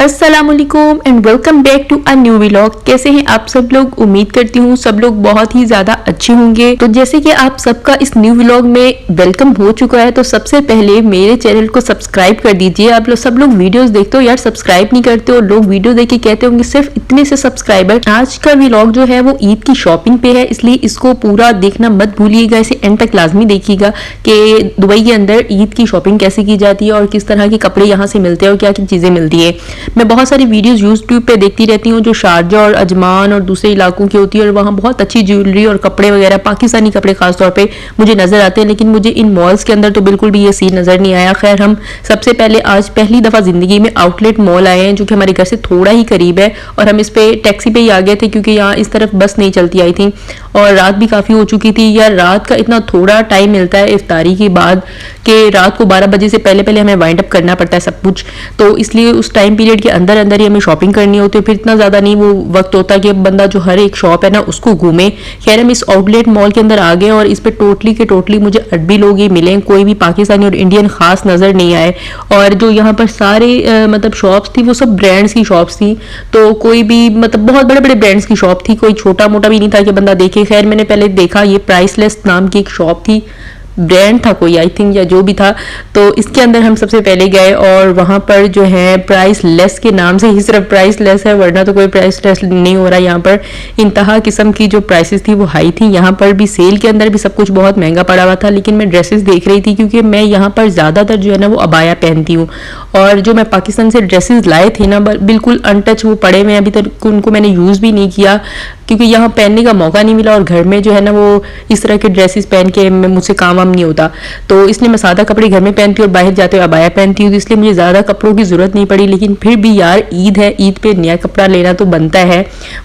अस्सलामुअलैकुम and welcome back to a new vlog. कैसे हैं आप सब लोग? उम्मीद करती हूँ सब लोग बहुत ही ज्यादा अच्छे होंगे। तो जैसे कि आप सबका इस न्यू व्लॉग में वेलकम हो चुका है, तो सबसे पहले मेरे चैनल को सब्सक्राइब कर दीजिए। आप लोग सब लोग वीडियोस देखते हो यार, सब्सक्राइब नहीं करते हो। लोग वीडियो देख के कहते होंगे सिर्फ इतने से सब्सक्राइबर। आज का व्लॉग जो है वो ईद की शॉपिंग पे है, इसलिए इसको पूरा देखना मत भूलिएगा, इसे एंड तक लाजमी देखिएगा कि दुबई के अंदर ईद की शॉपिंग कैसे की जाती है और किस तरह के कपड़े यहाँ से मिलते हैं और क्या क्या चीजें मिलती है। मैं बहुत सारी वीडियोस यूट्यूब पे देखती रहती हूँ जो शारजा और अजमान और दूसरे इलाकों की होती है, और वहाँ बहुत अच्छी ज्वेलरी और कपड़े वगैरह, पाकिस्तानी कपड़े खासतौर पे मुझे नजर आते हैं, लेकिन मुझे इन मॉल्स के अंदर तो बिल्कुल भी ये सीन नजर नहीं आया। खैर, हम सबसे पहले आज पहली दफा जिंदगी में आउटलेट मॉल आए हैं जो कि हमारे घर से थोड़ा ही करीब है, और हम इस पे टैक्सी पे ही आ गए थे क्योंकि यहाँ इस तरफ बस नहीं चलती आई थी और रात भी काफी हो चुकी थी। यार रात का इतना थोड़ा टाइम मिलता है इफ्तारी के बाद कि रात को 12 बजे से पहले पहले हमें वाइंड अप करना पड़ता है सब कुछ, तो इसलिए उस टाइम पीरियड के अंदर अंदर ही हमें शॉपिंग करनी होती है। फिर इतना ज्यादा नहीं वो वक्त होता कि बंदा जो हर एक शॉप है ना उसको घूमे। खैर, हम इस आउटलेट मॉल के अंदर आ गए और इस पे टोटली के टोटली मुझे अरबी लोग ही मिले, कोई भी पाकिस्तानी और इंडियन खास नजर नहीं आए। और जो यहाँ पर सारे मतलब शॉप्स थी वो सब ब्रांड्स की शॉप्स थी, तो कोई भी मतलब बहुत बड़े बड़े ब्रांड्स की शॉप थी, कोई छोटा मोटा भी नहीं था कि बंदा देखे। खैर, मैंने पहले देखा ये प्राइसलेस नाम की एक शॉप थी, ब्रांड था कोई आई थिंक या जो भी था, तो इसके अंदर हम सबसे पहले गए और वहां पर जो है प्राइस लेस के नाम से ही सिर्फ प्राइस लेस है, वरना तो कोई प्राइस लेस नहीं हो रहा। यहाँ पर इंतहा किस्म की जो प्राइसेस थी वो हाई थी। यहाँ पर भी सेल के अंदर भी सब कुछ बहुत महंगा पड़ा हुआ था, लेकिन मैं ड्रेसेस देख रही थी क्योंकि मैं यहाँ पर ज्यादातर जो है ना वो अबाया पहनती हूँ, और जो मैं पाकिस्तान से ड्रेसेस लाए थे ना बिल्कुल अनटच वो पड़े हुए, अभी तक उनको मैंने यूज भी नहीं किया क्योंकि यहाँ पहनने का मौका नहीं मिला, और घर में जो है ना वो इस तरह के ड्रेसेस पहन के मुझसे काम नहीं होता, तो इसलिए मैं सादा कपड़े घर में पहनती हूँ और बाहर जाते हुए अबाया पहनती हूँ, इसलिए मुझे ज्यादा कपड़ों की जरूरत नहीं पड़ी। लेकिन फिर भी यार ईद है, ईद पे नया कपड़ा लेना तो बनता है।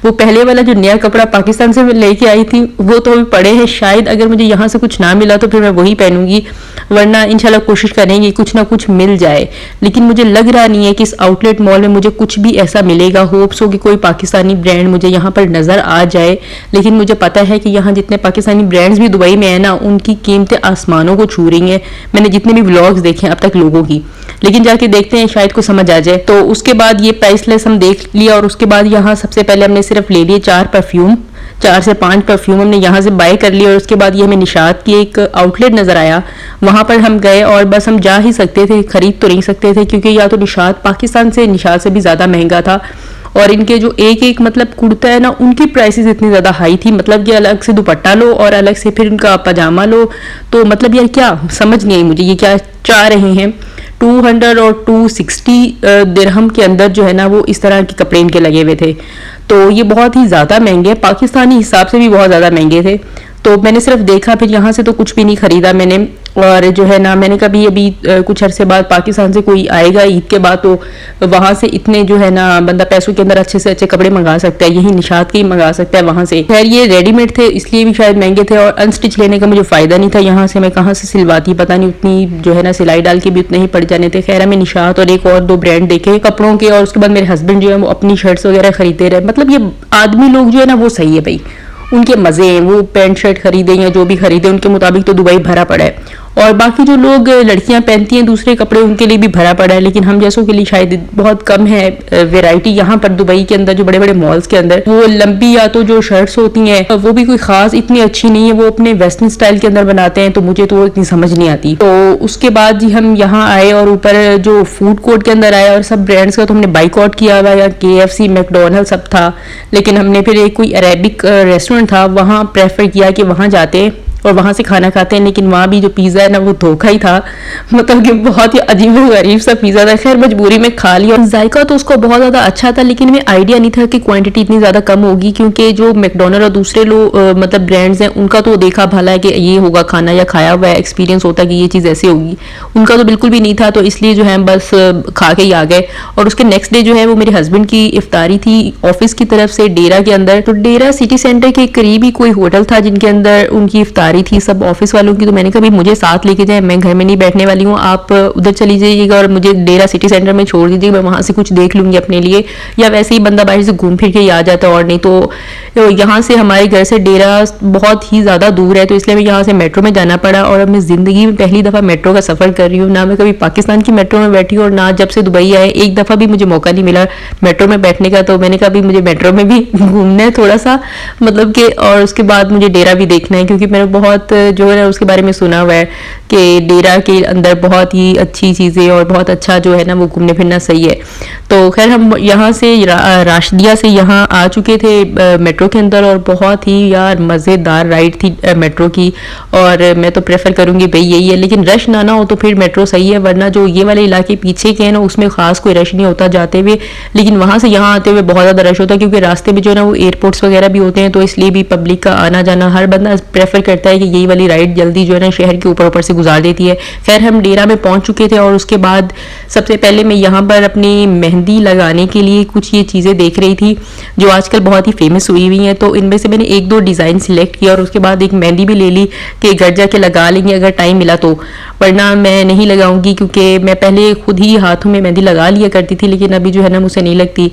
वो पहले वाला जो नया कपड़ा पाकिस्तान से मैं लेके आई थी वो तो अभी पड़े हैं, शायद अगर मुझे यहाँ से कुछ ना मिला तो फिर मैं वही पहनूंगी, वरना इंशाल्लाह कोशिश करेंगे कुछ ना कुछ मिल जाए। लेकिन मुझे लग रहा नहीं है कि इस आउटलेट मॉल में मुझे कुछ भी ऐसा मिलेगा। होप्स हो कि कोई पाकिस्तानी ब्रांड मुझे यहाँ पर नजर आ जाए, लेकिन मुझे पता है कि यहाँ जितने पाकिस्तानी ब्रांड्स भी दुबई में है ना उनकी कीमतें आसमानों को छू रही हैं। मैंने जितने भी व्लॉग्स देखे अब तक लोगों की, लेकिन जाके देखते हैं शायद कुछ समझ आ जाए। तो उसके बाद ये प्राइसलेस हम देख लिया, और उसके बाद यहाँ सबसे पहले हमने सिर्फ ले लिए 4 से 5 परफ्यूम हमने यहाँ से बाय कर लिया। और उसके बाद ये हमें निशात की एक आउटलेट नजर आया, वहां पर हम गए और बस हम जा ही सकते थे, खरीद तो नहीं सकते थे क्योंकि या तो निशात पाकिस्तान से निशात से भी ज्यादा महंगा था, और इनके जो एक एक मतलब कुर्ता है ना उनकी प्राइसेस इतनी ज्यादा हाई थी, मतलब कि अलग से दुपट्टा लो और अलग से फिर उनका पजामा लो, तो मतलब यार क्या समझ नहीं आई मुझे ये क्या चाह रहे हैं। 200 और 260 दिरहम के अंदर जो है ना वो इस तरह के कपड़े इनके लगे हुए थे, तो ये बहुत ही ज्यादा महंगे, पाकिस्तानी हिसाब से भी बहुत ज्यादा महंगे थे। तो मैंने सिर्फ देखा, फिर यहाँ से तो कुछ भी नहीं खरीदा मैंने। और जो है ना मैंने कभी अभी कुछ अरसे बाद पाकिस्तान से कोई आएगा ईद के बाद, तो वहां से इतने जो है ना बंदा पैसों के अंदर अच्छे से अच्छे कपड़े मंगा सकता है, यही निशात के ही मंगा सकता है वहां से। खैर ये रेडीमेड थे इसलिए भी शायद महंगे थे, और अनस्टिच लेने का मुझे फायदा नहीं था, यहाँ से मैं कहाँ से सिलवाती पता नहीं, उतनी जो है ना सिलाई डाल के भी उतने ही पड़ जाने थे। खैर हमें निशात और एक और 2 ब्रांड देखे कपड़ों के, और उसके बाद मेरे हस्बैंड जो है वो अपनी शर्ट्स वगैरह खरीदते रहे। मतलब ये आदमी लोग जो है ना वो सही है भाई, उनके मजे हैं, वो पैंट शर्ट खरीदे या जो भी खरीदे उनके मुताबिक तो दुबई भरा पड़ा है, और बाकी जो लोग लड़कियां पहनती हैं दूसरे कपड़े उनके लिए भी भरा पड़ा है, लेकिन हम जैसों के लिए शायद बहुत कम है वैरायटी यहाँ पर दुबई के अंदर। जो बड़े बड़े मॉल्स के अंदर वो लंबी या तो जो शर्ट्स होती हैं वो भी कोई खास इतनी अच्छी नहीं है, वो अपने वेस्टर्न स्टाइल के अंदर बनाते हैं, तो मुझे तो इतनी समझ नहीं आती। तो उसके बाद जी हम यहाँ आए और ऊपर जो फूड कोर्ट के अंदर आए, और सब ब्रांड्स का तो हमने बाइकआउट किया हुआ, या KFC मैकडोनल्ड सब था, लेकिन हमने फिर एक कोई अरेबिक रेस्टोरेंट था वहाँ प्रेफर किया कि वहाँ जाते और वहां से खाना खाते हैं, लेकिन वहां भी जो पिज्जा है ना वो धोखा ही था, मतलब कि बहुत ही अजीब व गरीब सा पिज्जा था। खैर मजबूरी में खा लिया, जायका तो उसको बहुत ज्यादा अच्छा था, लेकिन हमें आइडिया नहीं था कि क्वांटिटी इतनी ज्यादा कम होगी, क्योंकि जो मैकडोनल्ड और दूसरे लोग मतलब ब्रांड्स हैं उनका तो देखा भला है कि ये होगा खाना या खाया हुआ एक्सपीरियंस होता है कि ये चीज ऐसे होगी, उनका तो बिल्कुल भी नहीं था, तो इसलिए जो है बस खा के ही आ गए। और उसके नेक्स्ट डे जो है वो मेरे हस्बैंड की इफ्तारी थी ऑफिस की तरफ से डेरा के अंदर, तो डेरा सिटी सेंटर के करीब ही कोई होटल था जिनके अंदर उनकी इफ्तारी रही थी सब ऑफिस वालों की, तो मैंने कहा भाई मुझे साथ लेके जाए, मैं घर में नहीं बैठने वाली हूँ, आप उधर चली जाइएगा और मुझे डेरा सिटी सेंटर में छोड़ दीजिए, मैं वहाँ से कुछ देख लूँगी अपने लिए, या वैसे ही बंदा बाहर से घूम फिर के ही आ जाता। और नहीं तो यहाँ से हमारे घर से डेरा बहुत ही ज़्यादा दूर है, तो इसलिए मैं यहाँ से मेट्रो में जाना पड़ा। और अब मैं ज़िंदगी में पहली दफ़ा मेट्रो का सफ़र कर रही हूँ, ना मैं कभी पाकिस्तान की मेट्रो में बैठी हूँ और ना जब से दुबई आए एक दफ़ा भी मुझे मौका नहीं मिला मेट्रो में बैठने का। तो मैंने कहा भी मुझे मेट्रो में भी घूमना है थोड़ा सा, मतलब कि, और उसके बाद मुझे डेरा भी देखना है, क्योंकि मैंने बहुत जो है उसके बारे में सुना हुआ है कि डेरा के अंदर बहुत ही अच्छी चीज़ें और बहुत अच्छा जो है ना वो घूमने फिरना सही है। तो खैर हम यहाँ से राशिदिया से यहाँ आ चुके थे मेट्रो के अंदर, और बहुत ही यार मज़ेदार राइड थी मेट्रो की। और मैं तो प्रेफर करूँगी भाई यही है, लेकिन रश ना हो तो फिर मेट्रो सही है, वरना जो ये वाले इलाके पीछे के हैं ना उसमें खास कोई रश नहीं होता जाते हुए, लेकिन वहाँ से यहाँ आते हुए बहुत ज़्यादा रश होता है, क्योंकि रास्ते में जो है ना वो एयरपोर्ट्स वगैरह भी होते हैं, तो इसलिए भी पब्लिक का आना जाना हर बंदा प्रेफर करता है कि यही वाली राइड जल्दी जो है ना शहर के ऊपर ऊपर से गुजार देती है। खैर हम डेरा में पहुंच चुके थे, और उसके बाद सबसे पहले मैं यहाँ पर अपनी मेहंदी लगाने के लिए कुछ ये चीज़ें देख रही थी जो आजकल बहुत ही फेमस हुई हुई हैं। तो इनमें से मैंने एक दो डिज़ाइन सिलेक्ट किया, और उसके बाद एक मेहंदी भी ले ली कि घर जाके लगा लेंगे अगर टाइम मिला तो, वरना मैं नहीं लगाऊंगी, क्योंकि मैं पहले खुद ही हाथों में मेहंदी लगा लिया करती थी, लेकिन अभी जो है ना मुझसे नहीं लगती,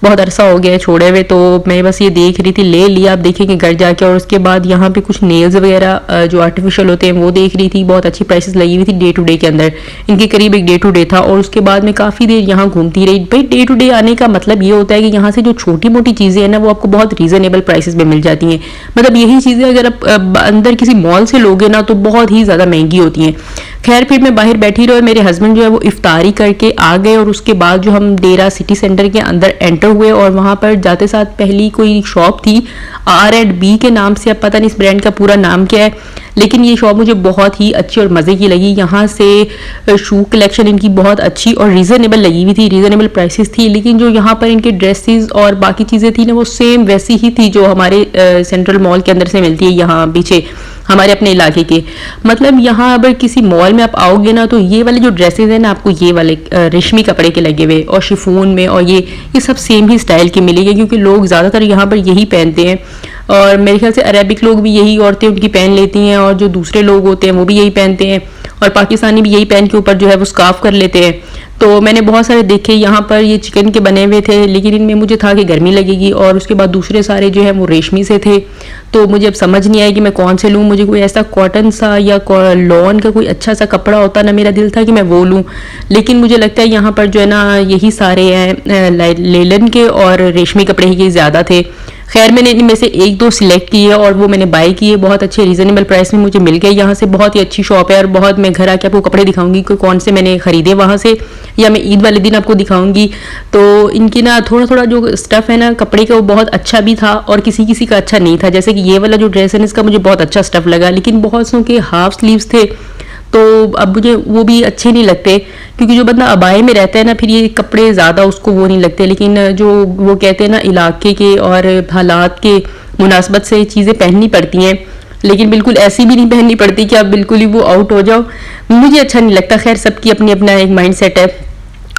बहुत अरसा हो गया है छोड़े हुए। तो मैं बस ये देख रही थी, ले लिया, आप देखेंगे घर जाके। और उसके बाद यहाँ पे कुछ नेल्स वगैरह जो आर्टिफिशियल होते हैं वो देख रही थी, बहुत अच्छी प्राइसेस लगी हुई थी डे टू डे के अंदर, इनके करीब एक डे टू डे था। और उसके बाद मैं काफ़ी देर यहाँ घूमती रही। भाई डे टू डे आने का मतलब ये होता है कि यहाँ से जो छोटी मोटी चीज़ें हैं ना वो आपको बहुत रीजनेबल प्राइसेस में मिल जाती हैं। मतलब यही चीज़ें अगर आप अंदर किसी मॉल से लोगे ना तो बहुत ही ज़्यादा महंगी होती हैं। खैर फिर मैं बाहर बैठी रही और मेरे हस्बैंड जो है वो इफ्तारी करके आ गए, और उसके बाद जो हम डेरा सिटी सेंटर के अंदर एंटर हुए, और वहाँ पर जाते साथ पहली कोई शॉप थी R&B के नाम से, अब पता नहीं इस ब्रांड का पूरा नाम क्या है, लेकिन ये शॉप मुझे बहुत ही अच्छी और मज़े की लगी। यहाँ से शू कलेक्शन इनकी बहुत अच्छी और रीज़नेबल लगी हुई थी, रीज़नेबल प्राइसेस थी, लेकिन जो यहाँ पर इनके ड्रेसेस और बाकी चीज़ें थी ना वो सेम वैसी ही थी जो हमारे सेंट्रल मॉल के अंदर से मिलती है यहाँ पीछे हमारे अपने इलाके के। मतलब यहाँ अगर किसी मॉल में आप आओगे ना तो ये वाले जो ड्रेसेस हैं ना आपको ये वाले रेशमी कपड़े के लगे हुए और शिफॉन में, और ये सब सेम ही स्टाइल के मिलेंगे, क्योंकि लोग ज़्यादातर यहाँ पर यही पहनते हैं। और मेरे ख्याल से अरेबिक लोग भी यही औरतें उनकी पहन लेती हैं, और जो दूसरे लोग होते हैं वो भी यही पहनते हैं, और पाकिस्तानी भी यही पहन के ऊपर जो है वो स्कार्फ कर लेते हैं। तो मैंने बहुत सारे देखे यहाँ पर, ये चिकन के बने हुए थे, लेकिन इनमें मुझे था कि गर्मी लगेगी, और उसके बाद दूसरे सारे जो है वो रेशमी से थे। तो मुझे अब समझ नहीं आया कि मैं कौन से लूँ। मुझे कोई ऐसा कॉटन सा या लॉन का कोई अच्छा सा कपड़ा होता ना, मेरा दिल था कि मैं वो लूँ, लेकिन मुझे लगता है यहाँ पर जो है ना यही सारे हैं लेलन के और रेशमी कपड़े ही ज़्यादा थे। खैर मैंने इनमें से एक दो सिलेक्ट किए और वो मैंने बाय किए, बहुत अच्छे रीजनेबल प्राइस में मुझे मिल गए यहाँ से। बहुत ही अच्छी शॉप है, और बहुत, मैं घर आके आपको कपड़े दिखाऊंगी कि कौन से मैंने खरीदे वहाँ से, या मैं ईद वाले दिन आपको दिखाऊंगी। तो इनकी ना थोड़ा थोड़ा जो स्टफ़ है ना कपड़े का वो बहुत अच्छा भी था, और किसी किसी का अच्छा नहीं था। जैसे कि ये वाला जो ड्रेस है इसका मुझे बहुत अच्छा स्टफ़ लगा, लेकिन बहुत सौ के हाफ स्लीव्स थे, तो अब मुझे वो भी अच्छे नहीं लगते, क्योंकि जो बंदा अबाए में रहता है ना फिर ये कपड़े ज़्यादा उसको वो नहीं लगते। लेकिन जो वो कहते हैं ना इलाके के और हालात के मुनासबत से चीज़ें पहननी पड़ती हैं, लेकिन बिल्कुल ऐसी भी नहीं पहननी पड़ती कि आप बिल्कुल ही वो आउट हो जाओ, मुझे अच्छा नहीं लगता। खैर सबकी अपनी अपना एक माइंड सेट है।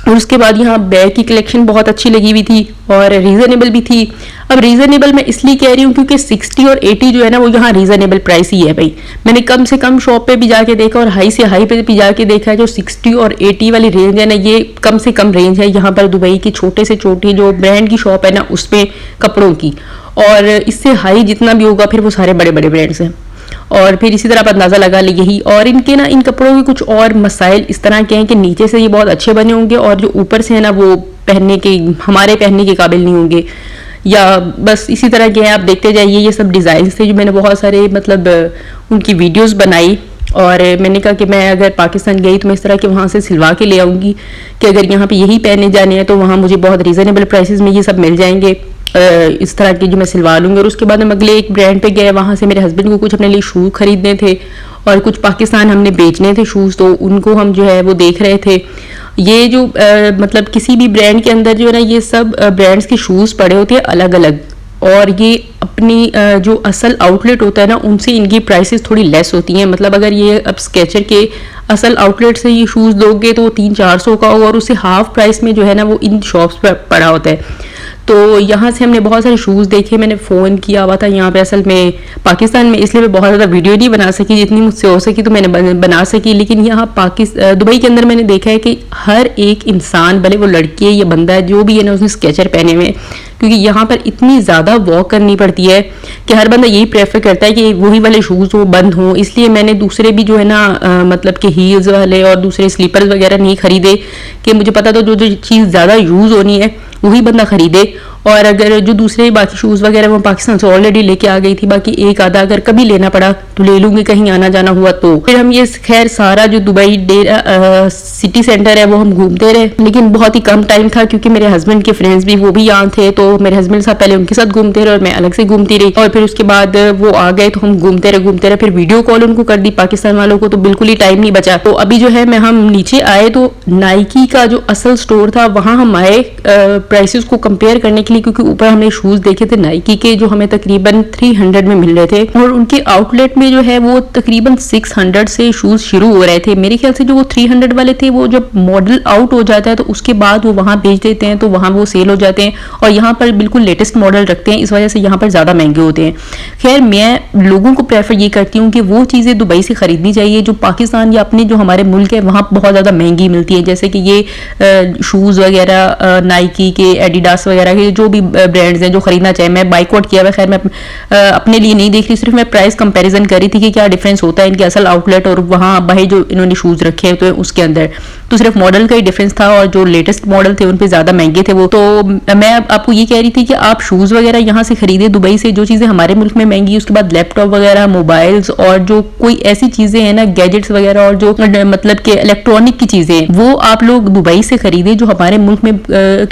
और उसके बाद यहाँ बैग की कलेक्शन बहुत अच्छी लगी हुई थी और रीज़नेबल भी थी। अब रीज़नेबल मैं इसलिए कह रही हूँ क्योंकि 60 और 80 जो है ना वो यहाँ रीज़नेबल प्राइस ही है भाई। मैंने कम से कम शॉप पे भी जाके देखा और हाई से हाई पे भी जाके देखा है, जो 60 और 80 वाली रेंज है ना ये कम से कम रेंज है यहाँ पर दुबई की छोटे से छोटी जो ब्रांड की शॉप है ना उसमें कपड़ों की, और इससे हाई जितना भी होगा फिर वो सारे बड़े बड़े ब्रांड्स हैं। और फिर इसी तरह आप अंदाज़ा लगा ली यही। और इनके ना इन कपड़ों के कुछ और मसाइल इस तरह के हैं कि नीचे से ये बहुत अच्छे बने होंगे और जो ऊपर से है ना वो पहनने के हमारे पहनने के काबिल नहीं होंगे, या बस इसी तरह के हैं। आप देखते जाइए, ये सब डिज़ाइन थे जो मैंने बहुत सारे मतलब उनकी वीडियोस बनाई, और मैंने कहा कि मैं अगर पाकिस्तान गई तो मैं इस तरह के वहाँ से सिलवा के ले आऊँगी कि अगर यहाँ पे यही पहने जाने हैं तो वहाँ मुझे बहुत रीज़नेबल प्राइसेस में ये सब मिल जाएंगे, इस तरह की जो मैं सिलवा लूँगी। और उसके बाद हम अगले एक ब्रांड पे गए, वहाँ से मेरे हस्बैंड को कुछ अपने लिए शूज़ खरीदने थे और कुछ पाकिस्तान हमने बेचने थे शूज़, तो उनको हम जो है वो देख रहे थे। ये जो मतलब किसी भी ब्रांड के अंदर जो है ना ये सब ब्रांड्स के शूज़ पड़े होते हैं अलग अलग, और ये अपनी जो असल आउटलेट होता है ना उनसे इनकी प्राइसेस थोड़ी लेस होती हैं। मतलब अगर ये अब स्केचर के असल आउटलेट से ये शूज़ लोगे तो 300-400 का होगा, और उससे हाफ प्राइस में जो है ना वो इन शॉप्स पर पड़ा होता है। तो यहाँ से हमने बहुत सारे शूज़ देखे, मैंने फ़ोन किया हुआ था यहाँ पे असल में पाकिस्तान में, इसलिए मैं बहुत ज़्यादा वीडियो नहीं बना सकी, जितनी मुझसे हो सकी तो मैंने बना सकी। लेकिन यहाँ दुबई के अंदर मैंने देखा है कि हर एक इंसान, भले वो लड़की है या बंदा है, जो भी है ना, उसने स्केचर पहने हुए, क्योंकि यहाँ पर इतनी ज़्यादा वॉक करनी पड़ती है कि हर बंदा यही प्रेफर करता है कि वही वाले शूज़ वो बंद हों। इसलिए मैंने दूसरे भी जो है ना मतलब कि हील्स वाले और दूसरे स्लीपर्स वगैरह नहीं खरीदे, कि मुझे पता था जो जो चीज़ ज़्यादा यूज़ होनी है वही बंदा खरीदे। और अगर जो दूसरे बाकी शूज़ वगैरह वो पाकिस्तान से ऑलरेडी लेके आ गई थी, बाकी एक आधा अगर कभी लेना पड़ा तो ले लूँगी, कहीं आना जाना हुआ तो। फिर हम ये खैर सारा जो दुबई सिटी सेंटर है वो हम घूमते रहे, लेकिन बहुत ही कम टाइम था क्योंकि मेरे हस्बैंड के फ्रेंड्स भी वो भी यहाँ थे, तो मेरे हस्बैंड साथ पहले उनके साथ घूमते रहे और मैं अलग से घूमती रही। और फिर उसके बाद वो आ गए तो हम घूमते रहे। फिर वीडियो कॉल उनको कर दी पाकिस्तान वालों को, तो बिल्कुल ही टाइम नहीं बचा। तो अभी जो है हम नीचे आए तो नाइकी का जो असल स्टोर था वहाँ हम आए प्राइसेस को कंपेयर करने के लिए, क्योंकि ऊपर हमने शूज देखे थे नाइकी के जो हमें तकरीबन 300 में मिल रहे थे, और उनके आउटलेट में जो है वो तकरीबन 600 से शूज शुरू हो रहे थे। मेरे ख्याल से जो वो 300 वाले थे वो जब मॉडल आउट हो जाता है तो उसके बाद वो वहां बेच देते हैं, तो वहां वो सेल हो जाते हैं, और यहाँ पर बिल्कुल लेटेस्ट मॉडल रखते हैं, इस वजह से यहाँ पर ज्यादा महंगे होते हैं। खैर मैं लोगों को प्रेफर ये करती हूँ कि वो चीजें दुबई से खरीदनी चाहिए जो पाकिस्तान या अपने जो हमारे मुल्क है वहां बहुत ज्यादा महंगी मिलती है, जैसे कि ये शूज वगैरह नाइकी के, एडिडास वगैरह के जो भी ब्रांड्स हैं जो खरीदना चाहिए। मैं बाइकआउट किया हुआ, खैर मैं अपने लिए नहीं देख रही, सिर्फ मैं प्राइस कंपैरिजन कर रही थी कि क्या डिफरेंस होता है इनके असल आउटलेट और वहाँ बाहर जो इन्होंने शूज रखे तो उसके अंदर। तो सिर्फ मॉडल का ही डिफरेंस था, और जो लेटेस्ट मॉडल थे उन पे ज्यादा महंगे थे वो। तो मैं आपको ये कह रही थी कि आप शूज वगैरह यहाँ से खरीदे दुबई से, जो चीजें हमारे मुल्क में महंगी, उसके बाद लैपटॉप वगैरह, मोबाइल्स और जो कोई ऐसी चीजें हैं ना, गैजेट्स वगैरह और जो मतलब के इलेक्ट्रॉनिक की चीजें, वो आप लोग दुबई से खरीदे जो हमारे मुल्क में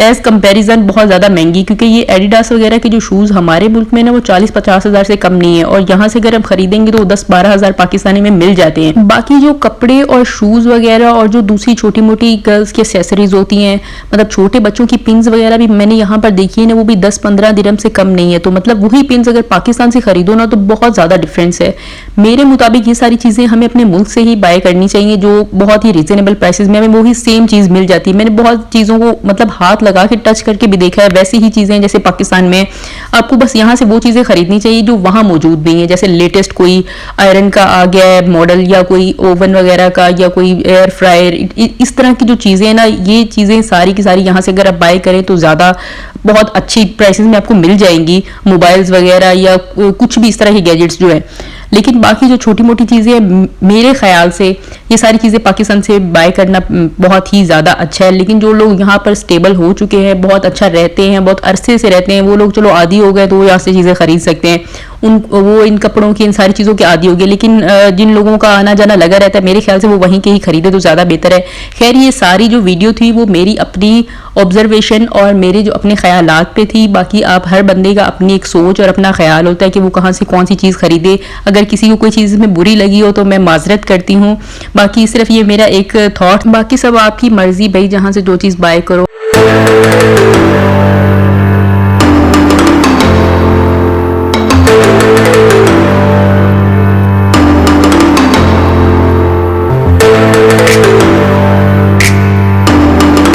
एज कंपेरिजन बहुत ज्यादा महंगी, क्योंकि ये एडिडास वगैरह के जो शूज हमारे मुल्क में ना वो 40-50 हजार से कम नहीं है, और यहाँ से अगर हम खरीदेंगे तो 10-12 हजार पाकिस्तानी में मिल जाते हैं। बाकी जो कपड़े और शूज वगैरह और जो दूसरी छोटी मोटी गर्ल्स की एक्सेसरीज होती हैं, मतलब छोटे बच्चों की पिन्स वगैरह भी मैंने यहाँ पर देखी है ना, वो भी 10-15 दिरहम से कम नहीं है। तो मतलब वही पिन्स अगर पाकिस्तान से खरीदो ना तो बहुत ज्यादा डिफरेंस है। मेरे मुताबिक ये सारी चीजें हमें अपने मुल्क से ही बाय करनी चाहिए, जो बहुत ही रीजनेबल प्राइसेस में हमें वही सेम चीज मिल जाती है। मैंने बहुत चीजों को मतलब हाथ लगा के टच करके भी देखा है, वैसी ही चीजें जैसे पाकिस्तान में, आपको बस यहाँ से वो चीजें खरीदनी चाहिए जो वहां मौजूद नहीं है। जैसे लेटेस्ट कोई आयरन का आ गया है मॉडल, या कोई ओवन वगैरह का, या कोई एयर फ्रायर, इस तरह की जो चीजें हैं ना, ये चीजें सारी की सारी यहाँ से अगर आप बाय करें तो ज्यादा बहुत अच्छी प्राइसेस में आपको मिल जाएंगी, मोबाइल्स वगैरह या कुछ भी इस तरह के गैजेट्स जो है। लेकिन बाकी जो छोटी मोटी चीज़ें, मेरे ख्याल से ये सारी चीज़ें पाकिस्तान से बाय करना बहुत ही ज़्यादा अच्छा है। लेकिन जो लोग यहाँ पर स्टेबल हो चुके हैं, बहुत अच्छा रहते हैं, बहुत अरसे से रहते हैं, वो लोग चलो आदी हो गए तो वो यहाँ से चीज़ें खरीद सकते हैं, वो इन कपड़ों की, इन सारी चीज़ों के आदी हो गए। लेकिन जिन लोगों का आना जाना लगा रहता है, मेरे ख्याल से वो वहीं के ही खरीदे तो ज़्यादा बेहतर है। खैर ये सारी जो वीडियो थी वो मेरी अपनी ऑब्जर्वेशन और मेरे जो अपने ख्यालात पे थी। बाकी आप हर बंदे का अपनी एक सोच और अपना ख्याल होता है कि वो कहाँ से कौन सी चीज़ खरीदे। अगर किसी को कोई चीज़ में बुरी लगी हो तो मैं माजरत करती हूँ, बाकी सिर्फ ये मेरा एक थॉट, बाकी सब आपकी मर्जी भाई, जहाँ से जो चीज़ बाय करो।